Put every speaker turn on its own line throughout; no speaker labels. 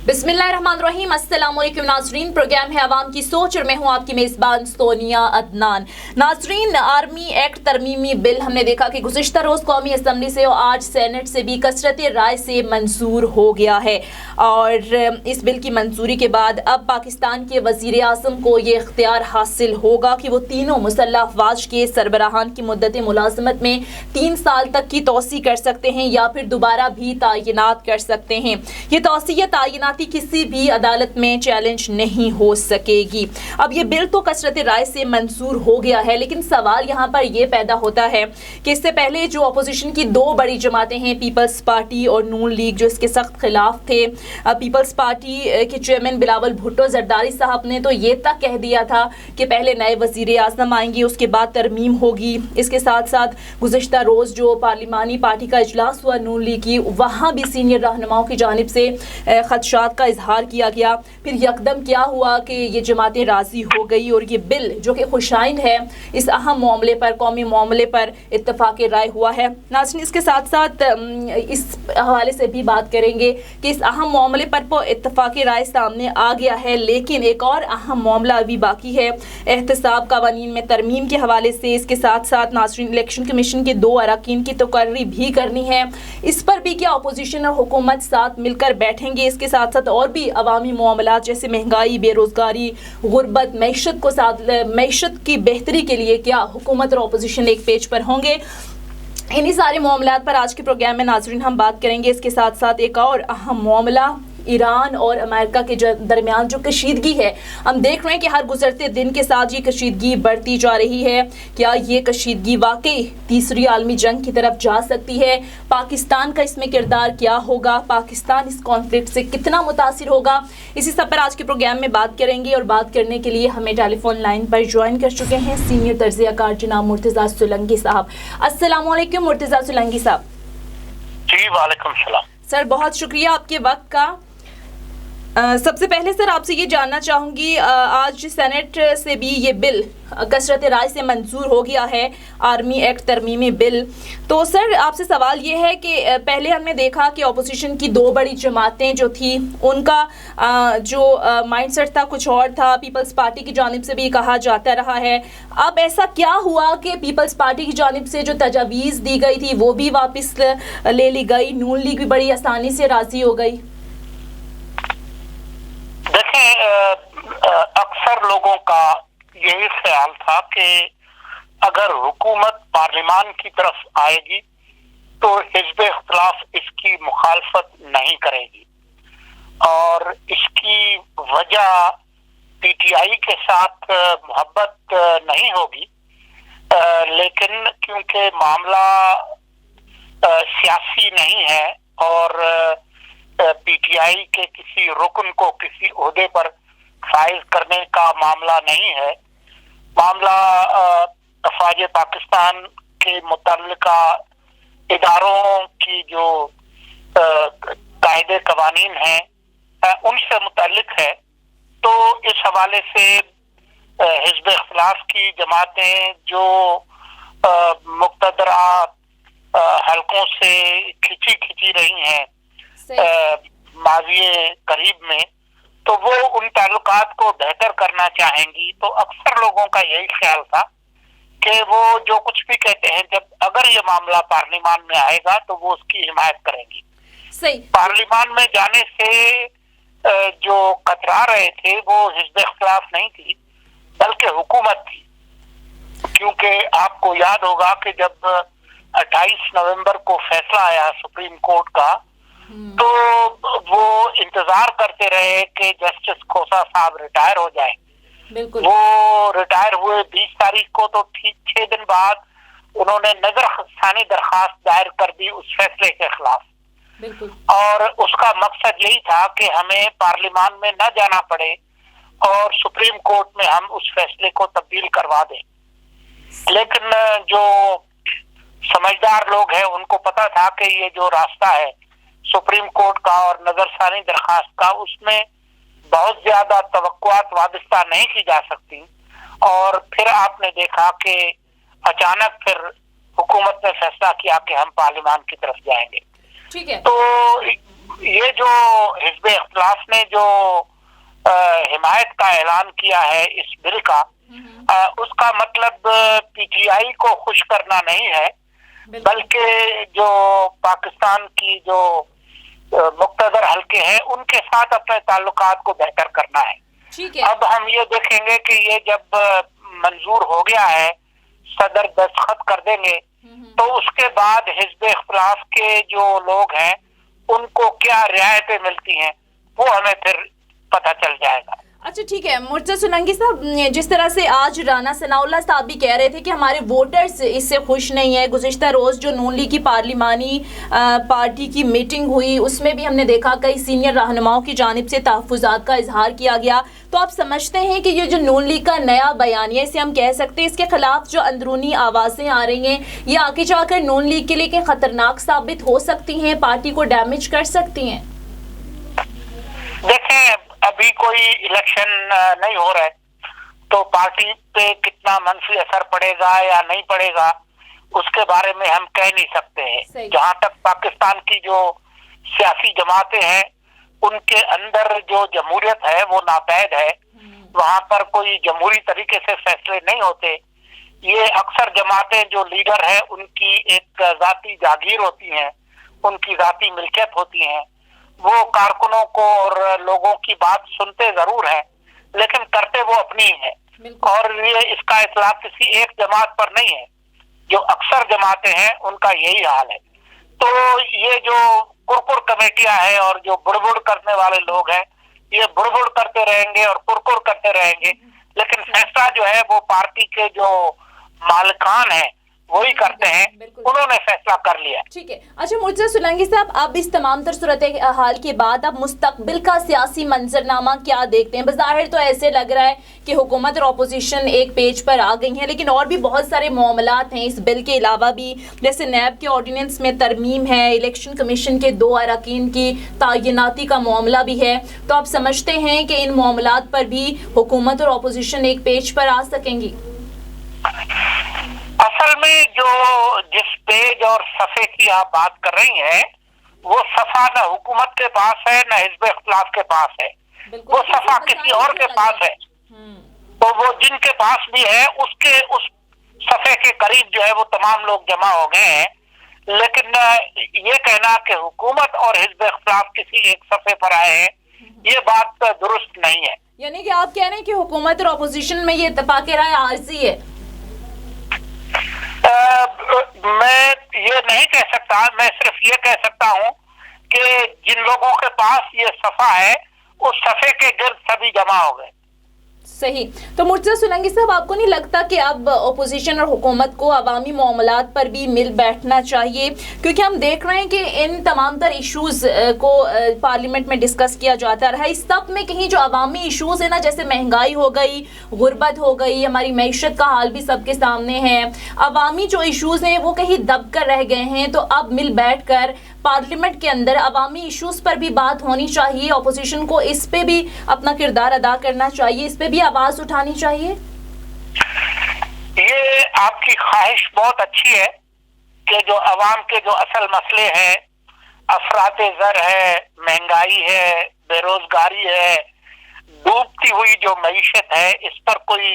बिस्मिल्लाहिर्रहमानिर्रहीम। अस्सलाम वालेकुम नाज़रीन, प्रोग्राम है आवाम की सोच और मैं हूं आपकी मेज़बान सोनिया अदनान। नाज़रीन, आर्मी एक्ट तरमीमी बिल हमने देखा कि गुज़िश्ता रोज़ कौमी असम्बली से और आज सेनेट से भी कसरत राय से मंजूर हो गया है और इस बिल की मंजूरी के बाद अब पाकिस्तान के वज़ीर आज़म को ये इख्तियार हासिल होगा कि वो तीनों मुसल्लह अफ़वाज के सरबराहान की मुद्दत मुलाज़मत में 3 साल तक की तोसी कर सकते हैं या फिर दोबारा भी तैनात कर सकते हैं। ये तोसी तैनाती किसी भी अदालत में चैलेंज नहीं हो सकेगी। अब ये बिल तो कसरत राय से मंजूर हो गया है, लेकिन सवाल यहाँ पर ये पैदा होता है कि इससे पहले जो अपोजिशन की 2 बड़ी जमातें हैं, पीपल्स पार्टी और नून लीग, जो इसके सख्त खिलाफ थे। पीपल्स पार्टी के चेयरमैन बिलावल भुट्टो जरदारी साहब ने तो ये तक कह दिया था कि पहले नए वज़ीर आज़म आएंगे, उसके बाद तरमीम होगी। इसके साथ साथ गुज़िश्ता रोज़ जो पार्लिमानी पार्टी का इजलास हुआ नून लीग की, वहाँ भी सीनियर रहनुमाओं की जानिब से खदशात का इजहार किया गया। फिर यकदम क्या हुआ कि ये जमातें राज़ी हो गई और ये बिल जो कि खुशाइन है, इस अहम मामले पर, कौमी मामले पर इत्तफाक राय हुआ है। नाज़रीन, इसके साथ साथ इस हवाले से भी बात करेंगे कि इस अहम मामले पर इत्तफाक राय सामने आ गया है, लेकिन एक और अहम मामला अभी बाकी है एहतसाब कवानीन में तरमीम के हवाले से। इसके साथ साथ नाज़रीन, इलेक्शन कमीशन के 2 अरकान की तकर्री भी करनी है। इस पर भी क्या अपोजिशन और हुकूमत साथ मिलकर बैठेंगे? इसके साथ साथ और भी अवामी मामलात जैसे महंगाई, बेरोज़गारी, गुर्बत, मईशत की बेहतरी के लिए क्या हुकूमत और अपोजिशन एक पेज पर होंगे? इन्हीं सारे मामलात पर आज के प्रोग्राम में नाज़रीन हम बात करेंगे। इसके साथ साथ एक और अहम मामला ईरान और अमेरिका के दरमियान जो कशीदगी है, हम देख रहे हैं कि हर गुजरते दिन के साथ ये कशीदगी बढ़ती जा रही है। क्या ये कशीदगी वाकई तीसरी आलमी जंग की तरफ जा सकती है? पाकिस्तान का इसमें किरदार क्या होगा? पाकिस्तान इस कॉन्फ्लिक्ट से कितना मुतासिर होगा? इसी सब पर आज के प्रोग्राम में बात करेंगे और बात करने के लिए हमें टेलीफोन लाइन पर ज्वाइन कर चुके हैं सीनियर तर्ज़ियाकार जनाब मुर्तज़ा सुलंगी साहब। अस्सलाम वालेकुम मुर्तज़ा सुलंगी साहब।
जी वालेकुम सलाम।
सर, बहुत शुक्रिया आपके वक्त का। सबसे पहले सर आपसे ये जानना चाहूँगी, आज सेनेट से भी ये बिल कसरत राय से मंजूर हो गया है, आर्मी एक्ट तरमीमी बिल। तो सर आपसे सवाल ये है कि पहले हमने देखा कि अपोजिशन की 2 बड़ी जमातें जो थी, उनका जो माइंडसेट था कुछ और था। पीपल्स पार्टी की जानिब से भी कहा जाता रहा है। अब ऐसा क्या हुआ कि पीपल्स पार्टी की जानिब से जो तजावीज़ दी गई थी वो भी वापस ले ली गई, नून लीग भी बड़ी आसानी से राज़ी हो गई?
अक्सर लोगों का यही ख्याल था कि अगर हुकूमत पार्लिमान की तरफ आएगी तो हिज़्ब इख्तिलाफ इसकी मुखालफत नहीं करेगी और इसकी वजह पीटीआई के साथ मोहब्बत नहीं होगी, लेकिन क्योंकि मामला सियासी नहीं है और पीटीआई के किसी रुकन को किसी ओहदे पर फाइज करने का मामला नहीं है, मामला अफवाज पाकिस्तान के मुतल्लिका इदारों की जो कायदे कवानीन हैं उनसे मुतल्लिक है। तो इस हवाले से हिज़्ब इख्तिलाफ की जमातें जो मुक़तदरा हलकों से खिंची रही हैं माज़ी करीब में, तो वो उन ताल्लुकात को बेहतर करना चाहेंगी। तो अक्सर लोगों का यही ख्याल था कि वो जो कुछ भी कहते हैं, जब अगर ये मामला पार्लिमान में आएगा तो वो उसकी हिमायत करेंगी।
सही।
पार्लिमान में जाने से जो कतरा रहे थे वो हिज़्ब इख्तिलाफ नहीं थी बल्कि हुकूमत थी, क्योंकि आपको याद होगा कि जब 28 नवंबर को फैसला आया सुप्रीम कोर्ट का, तो वो इंतजार करते रहे कि जस्टिस खोसा साहब रिटायर हो जाए।
बिल्कुल।
वो रिटायर हुए 20 तारीख को, तो ठीक 6 दिन बाद उन्होंने नजरसानी दरखास्त दायर कर दी उस फैसले के खिलाफ।
बिल्कुल।
और उसका मकसद यही था कि हमें पार्लिमान में न जाना पड़े और सुप्रीम कोर्ट में हम उस फैसले को तब्दील करवा दें। लेकिन जो समझदार लोग हैं उनको पता था कि ये जो रास्ता है सुप्रीम कोर्ट का और नजरसानी दरखास्त का, उसमें बहुत ज्यादा तवक्कुआत वाबस्ता नहीं की जा सकती। और फिर आपने देखा कि अचानक फिर हुकूमत ने फैसला किया कि हम पार्लिमान की तरफ जाएंगे।
ठीक है।
तो ये जो हिज़्ब इख्तिलाफ ने जो हिमायत का ऐलान किया है इस बिल का, उसका मतलब पीटीआई को खुश करना नहीं है, बल्कि जो पाकिस्तान की जो मुक्तदर हल्के हैं उनके साथ अपने ताल्लुकात को बेहतर करना है।
ठीक है।
अब हम ये देखेंगे कि ये जब मंजूर हो गया है, सदर दस्तखत कर देंगे, तो उसके बाद हिज़्ब इख्तिलाफ के जो लोग हैं उनको क्या रियायतें मिलती हैं वो हमें फिर पता चल जाएगा।
अच्छा ठीक है मुर्तज़ा सोलंकी साहब, जिस तरह से आज राना सनाउल्लाह साहब भी कह रहे थे कि हमारे वोटर्स इससे खुश नहीं है, गुज़िश्ता रोज़ जो नून लीग की पार्लिमानी पार्टी की मीटिंग हुई उसमें भी हमने देखा कई सीनियर रहनुमाओं की जानिब से तहफ़्फ़ुज़ात का इजहार किया गया, तो आप समझते हैं कि ये जो नून लीग का नया बयानिया इसे हम कह सकते हैं, इसके खिलाफ जो अंदरूनी आवाज़ें आ रही हैं ये आगे जाकर नून लीग के लिए ख़तरनाक साबित हो सकती हैं, पार्टी को डैमेज कर सकती हैं?
देखें, अभी कोई इलेक्शन नहीं हो रहा है तो पार्टी पे कितना मंफी असर पड़ेगा या नहीं पड़ेगा उसके बारे में हम कह नहीं सकते हैं। जहां तक पाकिस्तान की जो सियासी जमातें हैं उनके अंदर जो जमहूरियत है वो नापैद है, वहां पर कोई जमहूरी तरीके से फैसले नहीं होते। ये अक्सर जमातें जो लीडर है उनकी एक जाती जागीर होती है, उनकी जाती मिल्कियत होती है, वो कारकुनों को और लोगों की बात सुनते जरूर हैं लेकिन करते वो अपनी ही है, और ये इसका इतलाक किसी एक जमात पर नहीं है, जो अक्सर जमातें हैं उनका यही हाल है। तो ये जो कुरकुर कमेटियां हैं और जो बुड़बुड़ करने वाले लोग हैं ये बुड़बुड़ करते रहेंगे और कुरकुर करते रहेंगे, लेकिन फैसला जो है वो पार्टी के जो मालिकान हैं वही करते हैं, उन्होंने फैसला कर लिया।
ठीक है। अच्छा मुर्तज़ा सोलंकी साहब, अब इस तमाम तर सूरत हाल के बाद अब मुस्तकबिल का सियासी मंजरनामा क्या देखते हैं? बज़ाहिर तो ऐसे लग रहा है कि हुकूमत और अपोजिशन एक पेज पर आ गई हैं, लेकिन और भी बहुत सारे मामलात हैं इस बिल के अलावा भी, जैसे नैब के ऑर्डिनेंस में तरमीम है, इलेक्शन कमीशन के 2 अरकान की तयनाती का मामला भी है, तो आप समझते हैं कि इन मामलात पर भी हुकूमत और अपोजिशन एक पेज पर आ सकेंगी?
असल में जो जिस पेज और सफ़े की आप बात कर रही हैं वो सफ़ा न हुकूमत के पास है न हिज़्ब इख्तिलाफ के पास है, वो सफ़ा किसी और के पास है। तो वो जिनके पास भी है उसके उस सफ़े के करीब जो है वो तमाम लोग जमा हो गए हैं, लेकिन ये कहना कि हुकूमत और हिज़्ब इख्तिलाफ किसी एक सफ़े पर आए हैं ये बात दुरुस्त नहीं है।
यानी कि आप कह रहे हैं कि हुकूमत और अपोजिशन में ये इत्तेफाक राय आरज़ी है?
मैं ये नहीं कह सकता, मैं सिर्फ ये कह सकता हूँ कि जिन लोगों के पास ये सफ़ा है उस सफ़े के गिर्द सभी जमा हो गए।
सही। तो मुर्तज़ा सोलंकी साहब, आपको नहीं लगता कि अब अपोजिशन और हुकूमत को अवामी मामलात पर भी मिल बैठना चाहिए? क्योंकि हम देख रहे हैं कि इन तमाम तर इशूज़ को पार्लियामेंट में डिस्कस किया जाता रहा, इस सब में कहीं जो अवामी इशूज़ है ना, जैसे महंगाई हो गई, गुर्बत हो गई, हमारी मईशत का हाल भी सबके सामने है, अवामी जो इशूज़ हैं वो कहीं दब कर रह गए हैं, तो अब मिल बैठ कर पार्लियामेंट के अंदर अवामी इश्यूज पर भी बात होनी चाहिए, अपोजिशन को इस पे भी अपना किरदार अदा करना चाहिए, इस पे भी आवाज उठानी चाहिए।
ये आपकी ख्वाहिश बहुत अच्छी है कि जो अवाम के जो असल मसले हैं, अफराते ज़र है, महंगाई है, बेरोजगारी है, डूबती हुई जो मईशत है, इस पर कोई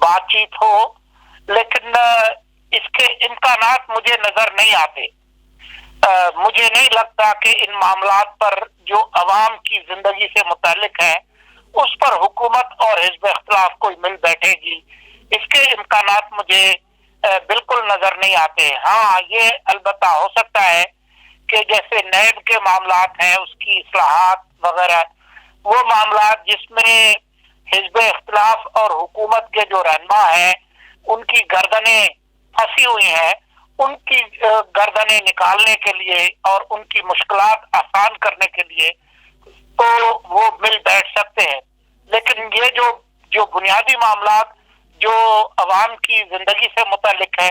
बातचीत हो, लेकिन इसके इम्कानात मुझे नजर नहीं आते। मुझे नहीं लगता कि इन मामलात पर जो अवाम की जिंदगी से मुतालिक है उस पर हुकूमत और हिज़्ब इख्तिलाफ कोई मिल बैठेगी, इसके इम्कानात मुझे बिल्कुल नजर नहीं आते। हाँ, ये अलबत्ता हो सकता है कि जैसे नैब के मामलात हैं उसकी इस्लाहात वगैरह, वो मामलात जिसमें हिज़्ब इख्तिलाफ और हुकूमत के जो रहनुमा हैं उनकी गर्दनें फंसी हुई हैं, उनकी गर्दनें निकालने के लिए और उनकी मुश्किलात आसान करने के लिए तो वो मिल बैठ सकते हैं, लेकिन ये जो बुनियादी मामलात जो अवाम की जिंदगी से मुतालिक है,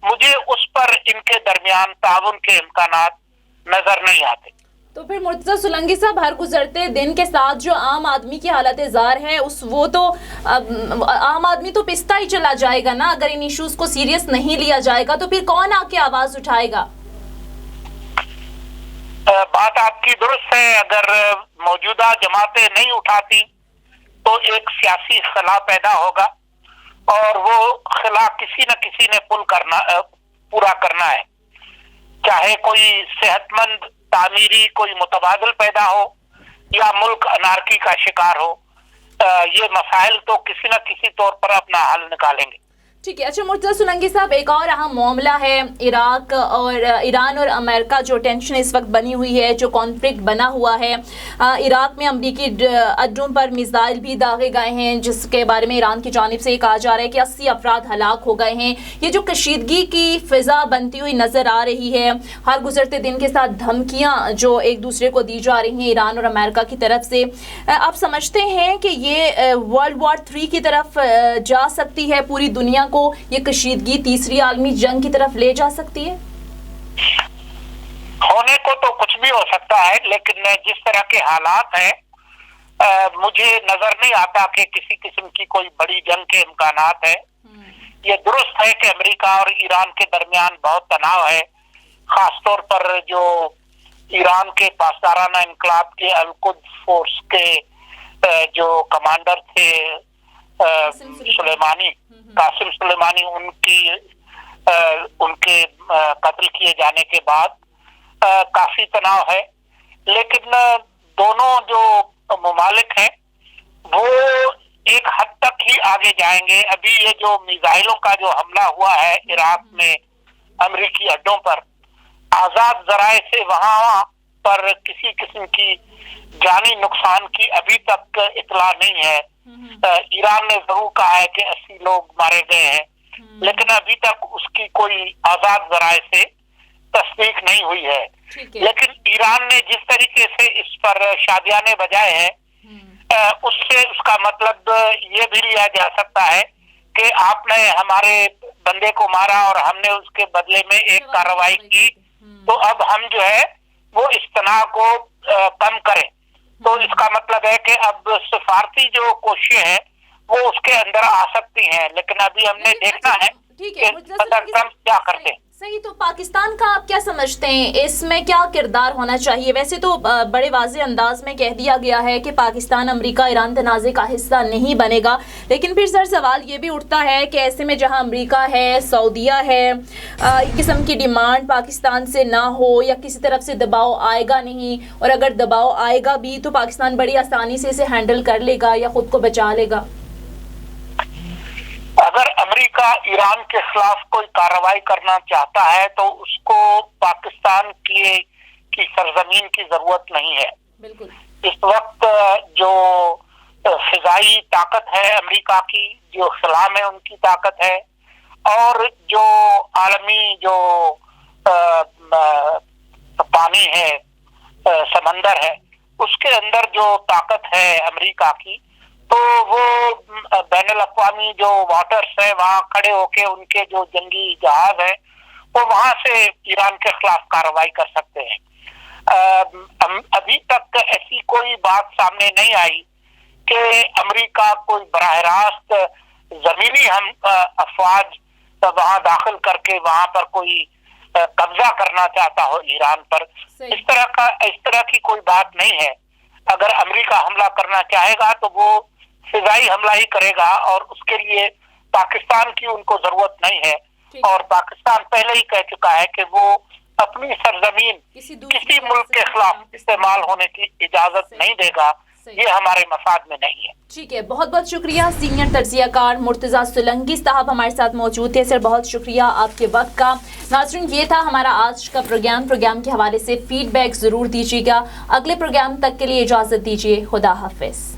मुझे उस पर इनके दरमियान ताउन के इम्कानात नजर नहीं आते।
तो फिर मुर्तज़ा सोलंकी साहब, हर गुजरते दिन के साथ जो आम आदमी की हालत ज़ार है वो तो आम आदमी तो पिसता ही चला जाएगा ना, अगर इन इश्यूज को सीरियस नहीं लिया जाएगा तो फिर कौन आके आवाज उठाएगा?
बात आपकी दुरुस्त है। अगर मौजूदा जमातें नहीं उठाती तो एक सियासी खला पैदा होगा और वो खला किसी न किसी ने पूरा करना है। चाहे कोई सेहतमंद तामीरी कोई मुतबादल पैदा हो या मुल्क अनारकी का शिकार हो, ये मसाइल तो किसी न किसी तौर पर अपना हल निकालेंगे।
ठीक है। अच्छा मुर्तज़ा सोलंकी साहब, एक और अहम मामला है इराक और ईरान और अमेरिका जो टेंशन इस वक्त बनी हुई है, जो कॉन्फ्लिक्ट बना हुआ है। इराक में अमरीकी अड्डों पर मिसाइल भी दागे गए हैं, जिसके बारे में ईरान की जानिब से कहा जा रहा है कि 80 अफराद हलाक हो गए हैं। ये जो कशीदगी की फ़िज़ा बनती हुई नज़र आ रही है, हर गुजरते दिन के साथ धमकियाँ जो एक दूसरे को दी जा रही हैं ईरान और अमेरिका की तरफ से, आप समझते हैं कि ये वर्ल्ड वॉर 3 की तरफ जा सकती है? पूरी दुनिया को ये कशीदगी तीसरी आलमी जंग की तरफ ले जा सकती है?
होने को तो कुछ भी हो सकता है, लेकिन जिस तरह के हालात हैं मुझे नजर नहीं आता कि किसी किस्म की कोई बड़ी जंग के इम्कानात है। ये दुरुस्त है कि अमेरिका और ईरान के दरमियान बहुत तनाव है, खासतौर पर जो ईरान के पासदाराना इनकलाब के अल-कुद्स फोर्स के जो कमांडर थे कासिम सुलेमानी, उनके कत्ल किए जाने के बाद काफी तनाव है। लेकिन दोनों जो मुमालिक हैं वो एक हद तक ही आगे जाएंगे। अभी ये जो मिसाइलों का जो हमला हुआ है इराक में अमेरिकी अड्डों पर, आजाद जराए से वहां पर किसी किस्म की जानी नुकसान की अभी तक इतला नहीं है। ईरान ने जरूर कहा है कि 80 लोग मारे गए हैं, लेकिन अभी तक उसकी कोई आजाद जराए से तस्दीक नहीं हुई है। लेकिन ईरान ने जिस तरीके से इस पर शादियाने बजाए हैं, उससे उसका मतलब ये भी लिया जा सकता है कि आपने हमारे बंदे को मारा और हमने उसके बदले में एक कार्रवाई की, तो अब हम जो है वो इस तनाव को कम करें। तो इसका मतलब है कि अब सिफारती जो कोशिशें हैं वो उसके अंदर आ सकती हैं, लेकिन अभी हमने देखना है कि सदर ट्रंप क्या करते हैं।
सही। तो पाकिस्तान का आप क्या समझते हैं, इसमें क्या किरदार होना चाहिए? वैसे तो बड़े वाज़े अंदाज में कह दिया गया है कि पाकिस्तान अमेरिका ईरान तनाज़े का हिस्सा नहीं बनेगा, लेकिन फिर सर सवाल ये भी उठता है कि ऐसे में जहां अमेरिका है, सऊदीया है, एक किस्म की डिमांड पाकिस्तान से ना हो या किसी तरफ से दबाव आएगा नहीं, और अगर दबाव आएगा भी तो पाकिस्तान बड़ी आसानी से इसे हैंडल कर लेगा या खुद को बचा लेगा।
अगर अमेरिका ईरान के खिलाफ कोई कार्रवाई करना चाहता है तो उसको पाकिस्तान की सरजमीन की जरूरत नहीं है। बिल्कुल। इस वक्त जो फिजाई ताकत है अमेरिका की, जो खिला में उनकी ताकत है, और जो आलमी जो पानी है, समंदर है, उसके अंदर जो ताकत है अमेरिका की, तो वो बैनुल अक़वामी जो वाटर्स है वहाँ खड़े होके उनके जो जंगी जहाज है वो वहां से ईरान के खिलाफ कार्रवाई कर सकते हैं। अभी तक ऐसी कोई बात सामने नहीं आई कि अमेरिका कोई बराह रास्त जमीनी हम अफवाज वहां दाखिल करके वहां पर कोई कब्जा करना चाहता हो ईरान पर। इस तरह की कोई बात नहीं है। अगर अमेरिका हमला करना चाहेगा तो वो फिजाई हमला ही करेगा, और उसके लिए पाकिस्तान की उनको जरूरत नहीं है। और पाकिस्तान पहले ही कह चुका है कि वो अपनी सरजमीन किसी मुल्क के खिलाफ इस्तेमाल होने की इजाजत नहीं देगा। ये हमारे मफाद में नहीं है।
ठीक है, बहुत बहुत शुक्रिया। सीनियर तज्ज़ियाकार मुर्तज़ा सोलंकी साहब हमारे साथ मौजूद थे। सर बहुत शुक्रिया आपके वक्त का। नाज़रीन, ये था हमारा आज का प्रोग्राम के हवाले से फीडबैक ज़रूर दीजिएगा। अगले प्रोग्राम तक के लिए इजाज़त दीजिए। खुदा हाफिज़।